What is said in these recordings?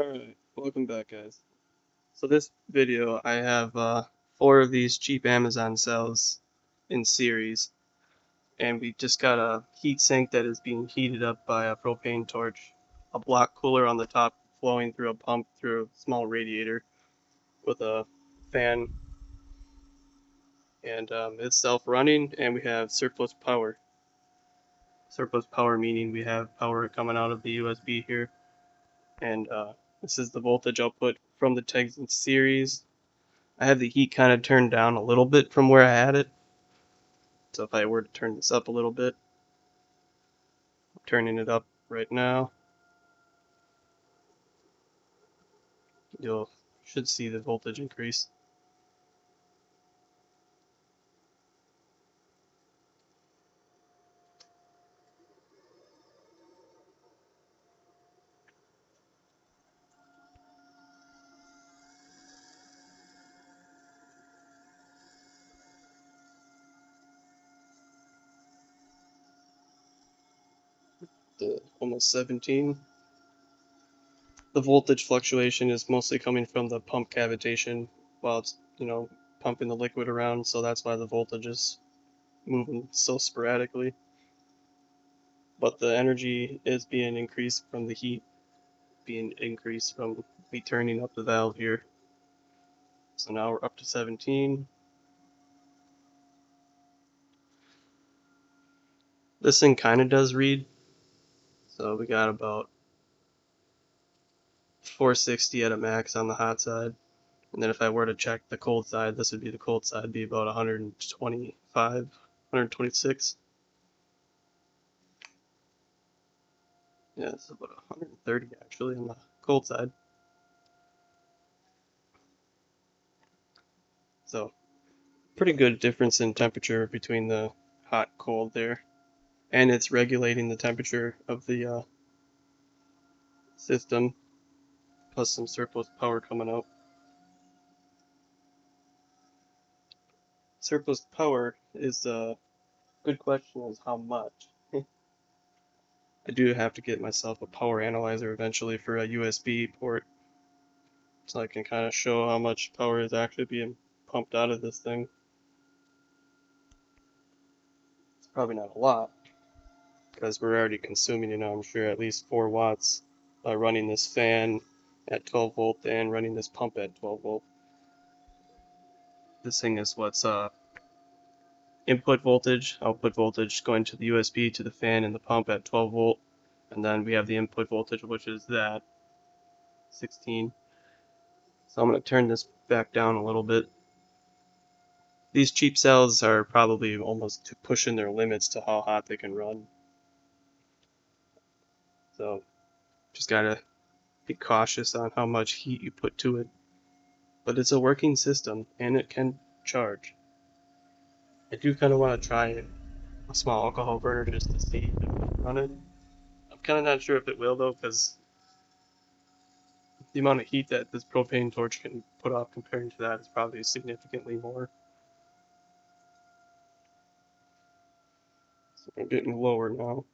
Alright, welcome back guys. So this video I have 4 of these cheap Amazon cells in series, and we just got a heat sink that is being heated up by a propane torch, a block cooler on the top flowing through a pump through a small radiator with a fan, and it's self-running, and we have surplus power. Surplus power meaning we have power coming out of the USB here, and this is the voltage output from the tags in series. I have the heat kind of turned down a little bit from where I had it. So if I were to turn this up a little bit, I'm turning it up right now, you should see the voltage increase. Almost 17. The voltage fluctuation is mostly coming from the pump cavitation while it's, pumping the liquid around, so that's why the voltage is moving so sporadically. But the energy is being increased from the heat being increased from me turning up the valve here. So now we're up to 17. This thing kind of does read. So we got about 460 at a max on the hot side. And then if I were to check the cold side, this would be the cold side, be about 125, 126. Yeah, it's about 130 actually on the cold side. So pretty good difference in temperature between the hot cold there. And it's regulating the temperature of the system, plus some surplus power coming out. Surplus power is a good question, is how much. I do have to get myself a power analyzer eventually for a USB port, so I can kind of show how much power is actually being pumped out of this thing. It's probably not a lot, because we're already consuming, I'm sure at least 4 watts by running this fan at 12 volt and running this pump at 12 volt. This thing is what's input voltage, output voltage going to the USB to the fan and the pump at 12 volt, and then we have the input voltage, which is that 16. So I'm going to turn this back down a little bit. These cheap cells are probably almost pushing their limits to how hot they can run. So just gotta be cautious on how much heat you put to it. But it's a working system and it can charge. I do kind of want to try a small alcohol burner just to see if it will run it. I'm kind of not sure if it will though, because the amount of heat that this propane torch can put off comparing to that is probably significantly more. So I'm getting lower now.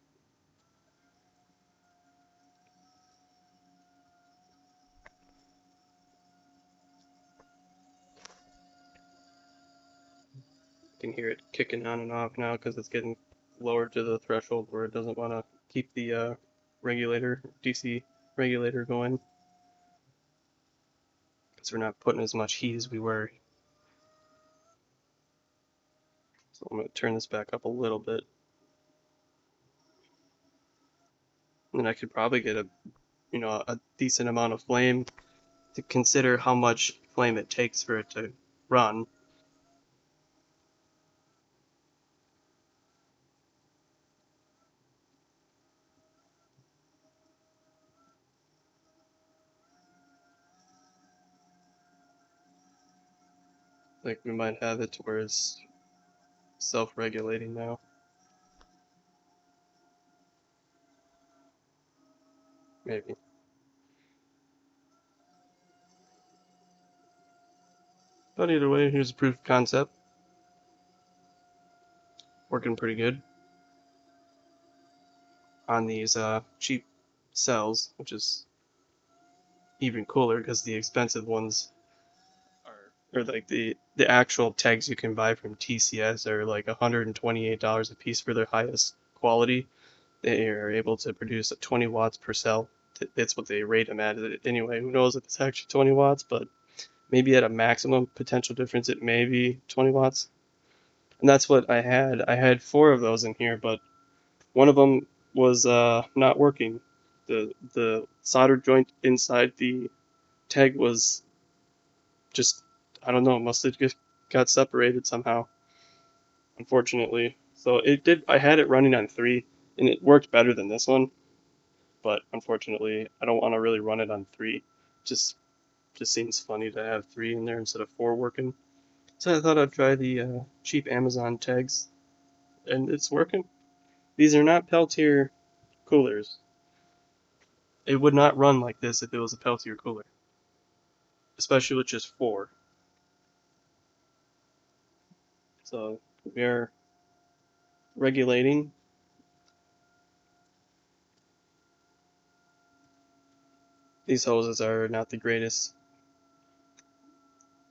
You can hear it kicking on and off now because it's getting lower to the threshold where it doesn't want to keep the regulator, DC regulator going. Because we're not putting as much heat as we were. So I'm going to turn this back up a little bit. And then I could probably get a decent amount of flame to consider how much flame it takes for it to run. Like we might have it to where it's self-regulating now. Maybe. But either way, here's a proof of concept. Working pretty good on these cheap cells, which is even cooler because the expensive ones or like the actual tags you can buy from TCS are like $128 a piece for their highest quality. They are able to produce at 20 watts per cell. That's what they rate them at. Anyway, who knows if it's actually 20 watts, but maybe at a maximum potential difference, it may be 20 watts. And that's what I had. I had four of those in here, but one of them was not working. The solder joint inside the tag was just, I don't know, must have just got separated somehow, unfortunately. So it did. I had it running on 3, and it worked better than this one. But unfortunately, I don't want to really run it on 3. Just just seems funny to have 3 in there instead of 4 working. So I thought I'd try the cheap Amazon tags, and it's working. These are not Peltier coolers. It would not run like this if it was a Peltier cooler, especially with just 4. So we are regulating. These hoses are not the greatest.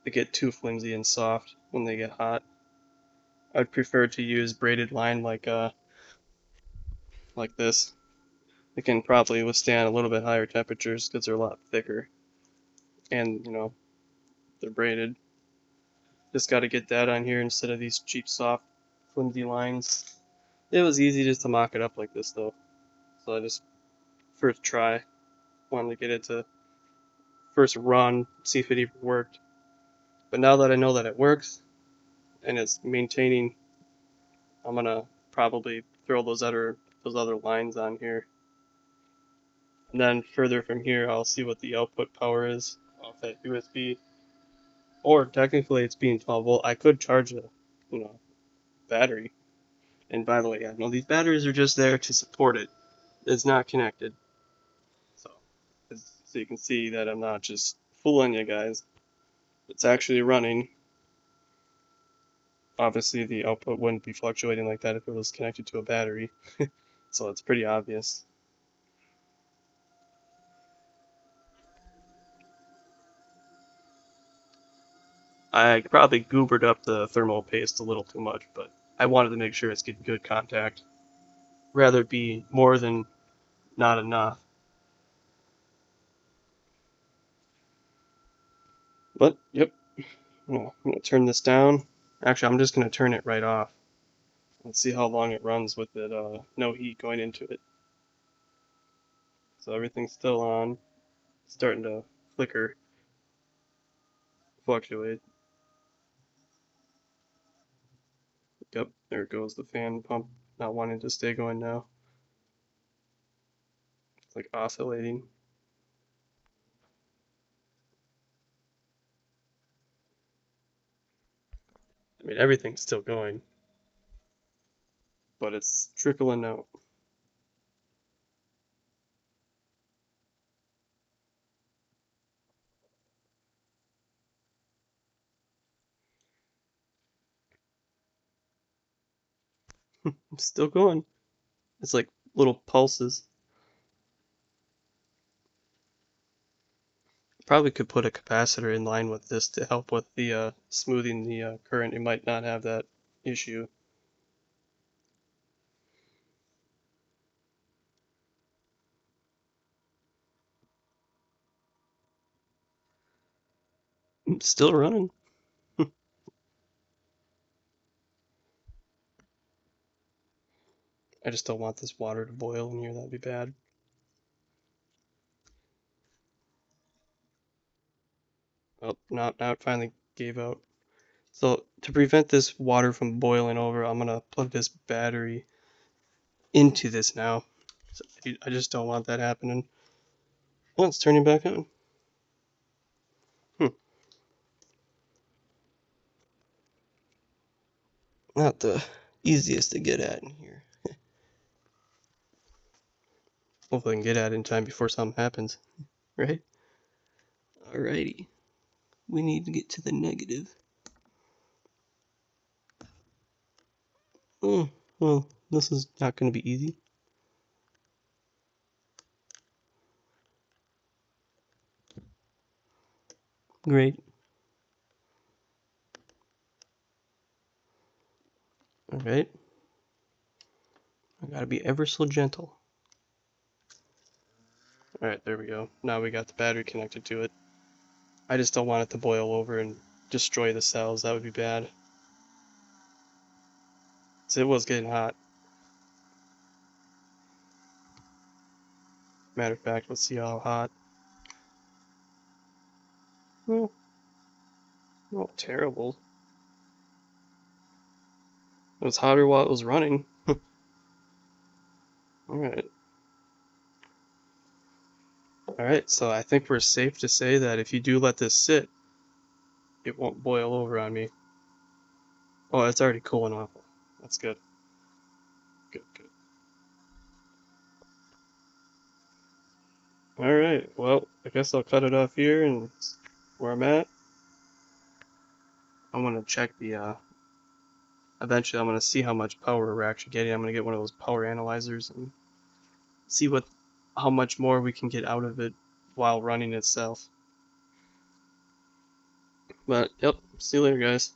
They get too flimsy and soft when they get hot. I'd prefer to use braided line like this. It can probably withstand a little bit higher temperatures because they're a lot thicker and they're braided. Just got to get that on here instead of these cheap soft flimsy lines. It was easy just to mock it up like this though, so I just first try wanted to get it to first run, see if it even worked. But now that I know that it works and it's maintaining, I'm gonna probably throw those other lines on here. And then further from here, I'll see what the output power is off that USB. Or technically, it's being 12 volt. I could charge a, you know, battery. And by the way, yeah, no, these batteries are just there to support it. It's not connected. So, so you can see that I'm not just fooling you guys. It's actually running. Obviously, the output wouldn't be fluctuating like that if it was connected to a battery. So it's pretty obvious. I probably goobered up the thermal paste a little too much, but I wanted to make sure it's getting good contact. Rather be more than not enough. But, yep, I'm gonna turn this down. Actually, I'm just gonna turn it right off. Let's see how long it runs with it, no heat going into it. So everything's still on. It's starting to flicker, fluctuate. Yep, there goes the fan pump not wanting to stay going now. It's like oscillating. I mean, everything's still going, but it's trickling out. It's still going. It's like little pulses. Probably could put a capacitor in line with this to help with the smoothing the current. It might not have that issue. It's still running. I just don't want this water to boil in here. That'd be bad. Oh, now it finally gave out. So to prevent this water from boiling over, I'm gonna plug this battery into this now. So I just don't want that happening. Oh, it's turning back on. Hmm. Not the easiest to get at in here. Hopefully I can get at it in time before something happens, right? Alrighty. We need to get to the negative. Oh, well, this is not going to be easy. Great. Alright. I gotta be ever so gentle. Alright, there we go. Now we got the battery connected to it. I just don't want it to boil over and destroy the cells. That would be bad. So it was getting hot. Matter of fact, let's see how hot. Well, not terrible. It was hotter while it was running. Alright. Alright, so I think we're safe to say that if you do let this sit, it won't boil over on me. Oh, it's already cooling off. That's good. Good, good. Alright, well, I guess I'll cut it off here and where I'm at. I'm gonna check the, eventually I'm gonna see how much power we're actually getting. I'm gonna get one of those power analyzers and see how much more we can get out of it while running itself. But, yep, see you later, guys.